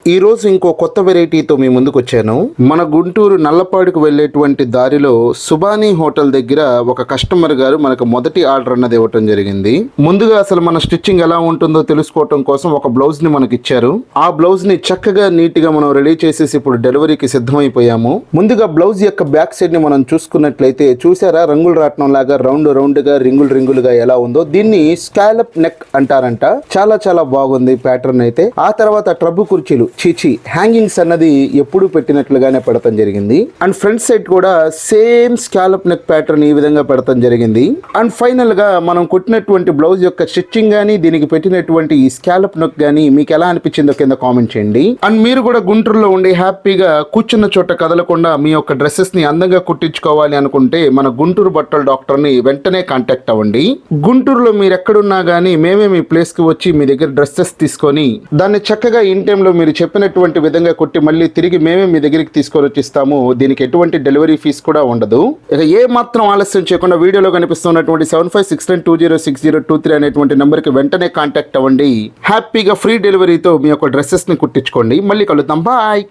ఈ రోజు ఇంకో కొత్త వెరైటీతో మీ ముందుకు వచ్చాను. మన గుంటూరు నల్లపాడుకు వెళ్ళేటువంటి దారిలో సుబానీ హోటల్ దగ్గర ఒక కస్టమర్ గారు మనకు మొదటి ఆర్డర్ అన్నది ఇవ్వటం జరిగింది. ముందుగా అసలు మన స్టిచ్చింగ్ ఎలా ఉంటుందో తెలుసుకోవటం కోసం ఒక బ్లౌజ్ ని మనకి ఇచ్చారు. ఆ బ్లౌజ్ ని చక్కగా నీట్ గా మనం రెడీ చేసేసి ఇప్పుడు డెలివరీకి సిద్ధమైపోయాము. ముందుగా బ్లౌజ్ యొక్క బ్యాక్ సైడ్ ని మనం చూసుకున్నట్లయితే చూసారా, రంగులు రాట్నం లాగా రౌండ్ గా రింగులుగా ఎలా ఉందో. దీన్ని స్కాలప్ నెక్ అంటారంట. చాలా చాలా బాగుంది ప్యాటర్న్ అయితే. ఆ తర్వాత ట్రబు కుర్చీలు హ్యాంగింగ్స్ అన్నది ఎప్పుడు పెట్టినట్లుగానే పెడతాం జరిగింది. అండ్ ఫ్రంట్ సైడ్ కూడా సేమ్ స్కాలప్ నెక్ ప్యాటర్న్ ఈ విధంగా పెడతాం జరిగింది. అండ్ ఫైనల్ గా మనం కుట్టినటువంటి బ్లౌజ్ యొక్క స్టిచ్చింగ్ గానీ దీనికి పెట్టినటువంటి ఈ స్కాలప్ నెక్ గానీ మీకు ఎలా అనిపించిందో కింద కామెంట్ చేయండి. అండ్ మీరు కూడా గుంటూరులో ఉండి హ్యాపీగా కూర్చున్న చోట కదలకుండా మీ యొక్క డ్రెస్సెస్ ని అందంగా కుట్టించుకోవాలి అనుకుంటే మన గుంటూరు బట్టల డాక్టర్ ని వెంటనే కాంటాక్ట్ అవ్వండి. గుంటూరులో మీరు ఎక్కడున్నా గానీ మేమే మీ ప్లేస్ కి వచ్చి మీ దగ్గర డ్రెస్సెస్ తీసుకొని దాన్ని చక్కగా ఇన్ టైంలో మీరు చెప్పినటువంటి విధంగా కొట్టి మళ్ళీ తిరిగి మేమే మీ దగ్గరికి తీసుకొని వచ్చిస్తాము. దీనికి ఎటువంటి డెలివరీ ఫీజు కూడా ఉండదు. ఇక ఏ మాత్రం ఆలస్యం చేయకుండా వీడియోలో కనిపిస్తున్నటువంటి 7569206023 అనేటువంటి నెంబర్ కి వెంటనే కాంటాక్ట్ అవ్వండి. హ్యాపీగా ఫ్రీ డెలివరీతో మీ యొక్క డ్రెస్సెస్ ని కుట్టించుకోండి. మళ్ళీ కలుద్దాం. బాయ్.